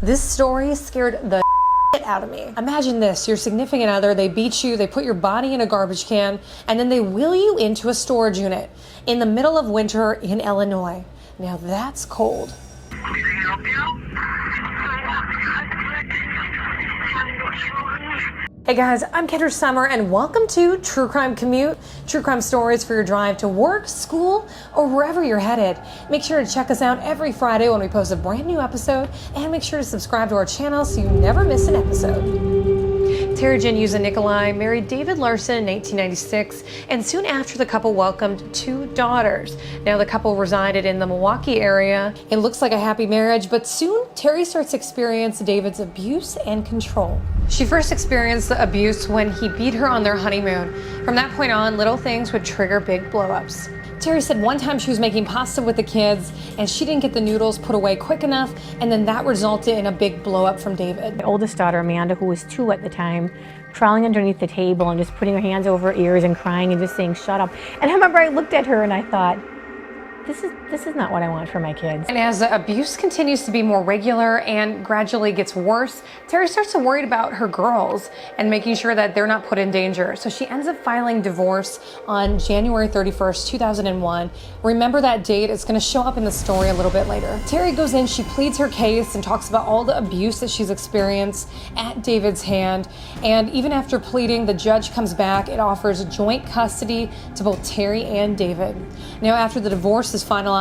This story scared the out of me. Imagine this, your significant other, they beat you, they put your body in a garbage can, and then they wheel you into a storage unit in the middle of winter in Illinois. Now that's cold. Can I help you? Hey guys, I'm Kendra Sommer and welcome to True Crime Commute, true crime stories for your drive to work, school, or wherever you're headed. Make sure to check us out every Friday when we post a brand new episode, and make sure to subscribe to our channel so you never miss an episode. Teri Jendusa Nikolai married David Larson in 1896, and soon after the couple welcomed 2 daughters. Now the couple resided in the Milwaukee area. It looks like a happy marriage, but soon Teri starts to experience David's abuse and control. She first experienced the abuse when he beat her on their honeymoon. From that point on, little things would trigger big blow-ups. Teri said one time she was making pasta with the kids and she didn't get the noodles put away quick enough, and then that resulted in a big blow-up from David. My oldest daughter, Amanda, who was 2 at the time, crawling underneath the table and just putting her hands over her ears and crying and just saying, "Shut up." And I remember I looked at her and I thought, this is not what I want for my kids. And as the abuse continues to be more regular and gradually gets worse, Teri starts to worry about her girls and making sure that they're not put in danger. So she ends up filing divorce on January 31st, 2001. Remember that date, it's gonna show up in the story a little bit later. Teri goes in, she pleads her case and talks about all the abuse that she's experienced at David's hand. And even after pleading, the judge comes back. It offers joint custody to both Teri and David. Now after the divorce is finalized,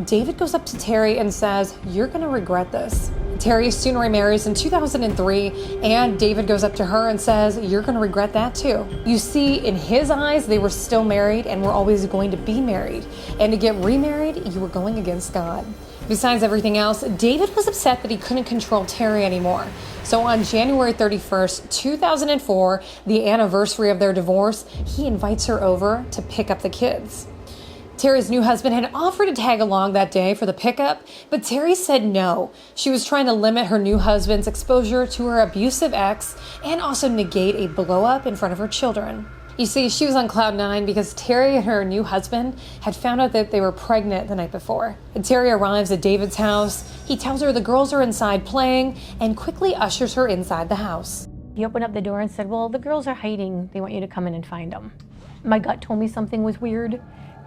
David goes up to Teri and says, "You're gonna regret this." Teri soon remarries in 2003, and David goes up to her and says, "You're gonna regret that too." You see, in his eyes, they were still married and were always going to be married. And to get remarried, you were going against God. Besides everything else, David was upset that he couldn't control Teri anymore. So on January 31st, 2004, the anniversary of their divorce, he invites her over to pick up the kids. Teri's new husband had offered to tag along that day for the pickup, but Teri said no. She was trying to limit her new husband's exposure to her abusive ex and also negate a blow-up in front of her children. You see, she was on cloud 9 because Teri and her new husband had found out that they were pregnant the night before. And Teri arrives at David's house. He tells her the girls are inside playing and quickly ushers her inside the house. He opened up the door and said, "Well, the girls are hiding. They want you to come in and find them." My gut told me something was weird.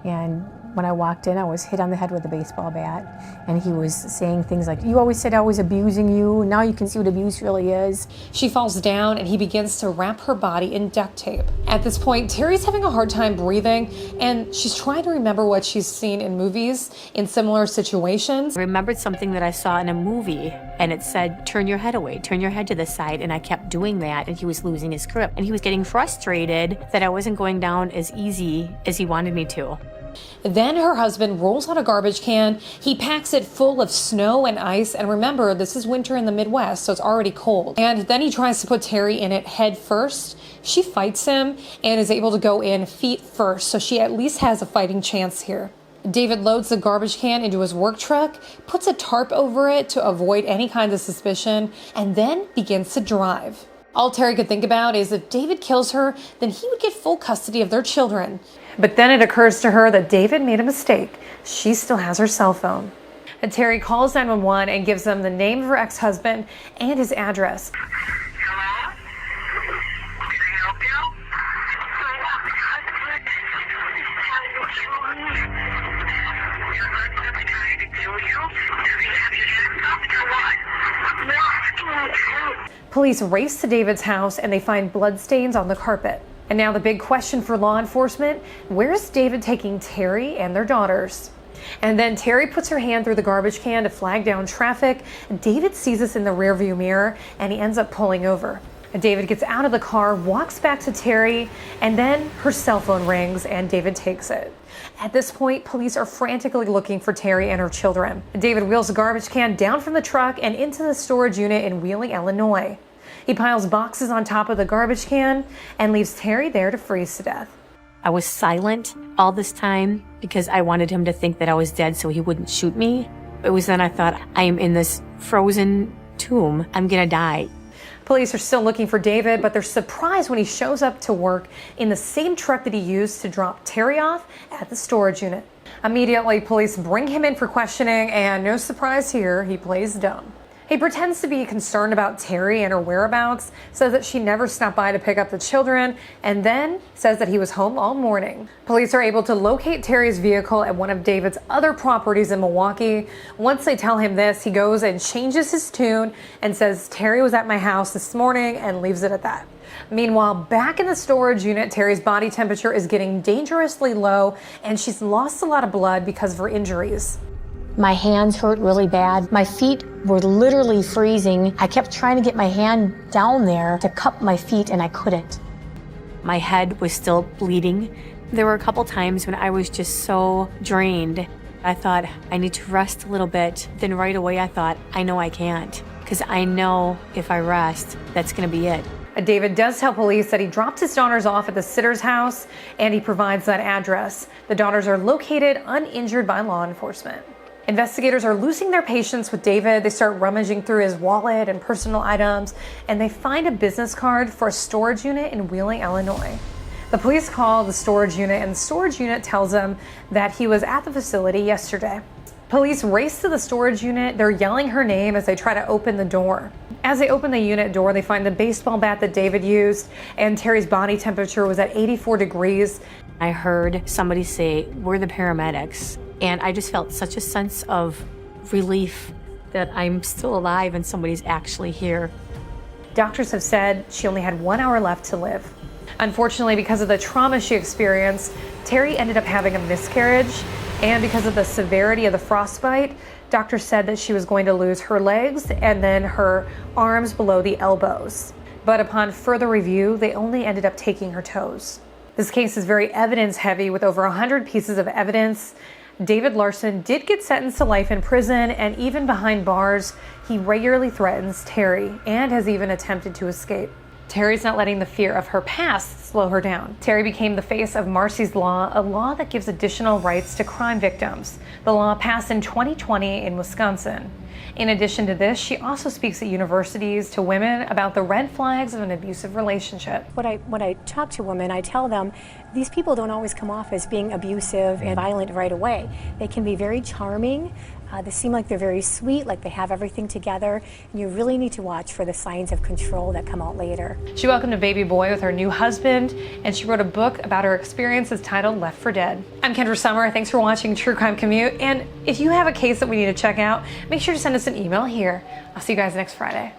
And when I walked in, I was hit on the head with a baseball bat. And he was saying things like, "You always said I was abusing you. Now you can see what abuse really is." She falls down and he begins to wrap her body in duct tape. At this point, Teri's having a hard time breathing and she's trying to remember what she's seen in movies in similar situations. I remembered something that I saw in a movie and it said, "Turn your head away, turn your head to the side." And I kept doing that and he was losing his grip. And he was getting frustrated that I wasn't going down as easy as he wanted me to. Then her husband rolls out a garbage can. He packs it full of snow and ice. And remember, this is winter in the Midwest, so it's already cold. And then he tries to put Teri in it head first. She fights him and is able to go in feet first, so she at least has a fighting chance here. David loads the garbage can into his work truck, puts a tarp over it to avoid any kind of suspicion, and then begins to drive. All Teri could think about is if David kills her, then he would get full custody of their children. But then it occurs to her that David made a mistake. She still has her cell phone. And Teri calls 911 and gives them the name of her ex-husband and his address. Hello? Can I help you? Your husband's trying to kill you? Does he have you handcuffed or what? No. Police race to David's house and they find bloodstains on the carpet. And now the big question for law enforcement, where's David taking Teri and their daughters? And then Teri puts her hand through the garbage can to flag down traffic. David sees us in the rearview mirror and he ends up pulling over. And David gets out of the car, walks back to Teri, and then her cell phone rings and David takes it. At this point, police are frantically looking for Teri and her children. David wheels the garbage can down from the truck and into the storage unit in Wheeling, Illinois. He piles boxes on top of the garbage can and leaves Teri there to freeze to death. I was silent all this time because I wanted him to think that I was dead so he wouldn't shoot me. It was then I thought, I am in this frozen tomb. I'm gonna die. Police are still looking for David, but they're surprised when he shows up to work in the same truck that he used to drop Teri off at the storage unit. Immediately, police bring him in for questioning, and no surprise here, he plays dumb. He pretends to be concerned about Teri and her whereabouts, says that she never stopped by to pick up the children, and then says that he was home all morning. Police are able to locate Teri's vehicle at one of David's other properties in Milwaukee. Once they tell him this, he goes and changes his tune and says Teri was at my house this morning and leaves it at that. Meanwhile, back in the storage unit, Teri's body temperature is getting dangerously low and she's lost a lot of blood because of her injuries. My hands hurt really bad. My feet were literally freezing. I kept trying to get my hand down there to cup my feet and I couldn't. My head was still bleeding. There were a couple times when I was just so drained. I thought, I need to rest a little bit. Then right away I thought, I know I can't, because I know if I rest, that's gonna be it. David does tell police that he dropped his daughters off at the sitter's house and he provides that address. The daughters are located uninjured by law enforcement. Investigators are losing their patience with David. They start rummaging through his wallet and personal items, and they find a business card for a storage unit in Wheeling, Illinois. The police call the storage unit, and the storage unit tells them that he was at the facility yesterday. Police race to the storage unit. They're yelling her name as they try to open the door. As they open the unit door, they find the baseball bat that David used, and Teri's body temperature was at 84 degrees. I heard somebody say, "We're the paramedics." And I just felt such a sense of relief that I'm still alive and somebody's actually here. Doctors have said she only had 1 hour left to live. Unfortunately, because of the trauma she experienced, Teri ended up having a miscarriage. And because of the severity of the frostbite, doctors said that she was going to lose her legs and then her arms below the elbows. But upon further review, they only ended up taking her toes. This case is very evidence heavy with over 100 pieces of evidence. David Larson did get sentenced to life in prison, and even behind bars, he regularly threatens Teri and has even attempted to escape. Teri's not letting the fear of her past slow her down. Teri became the face of Marcy's Law, a law that gives additional rights to crime victims. The law passed in 2020 in Wisconsin. In addition to this, she also speaks at universities to women about the red flags of an abusive relationship. When I talk to women, I tell them these people don't always come off as being abusive and violent right away. They can be very charming. They seem like they're very sweet, like they have everything together, and you really need to watch for the signs of control that come out later. She welcomed a baby boy with her new husband, and she wrote a book about her experiences titled Left for Dead. I'm Kendra Sommer. Thanks for watching True Crime Commute, and if you have a case that we need to check out, make sure to send us an email here. I'll see you guys next Friday.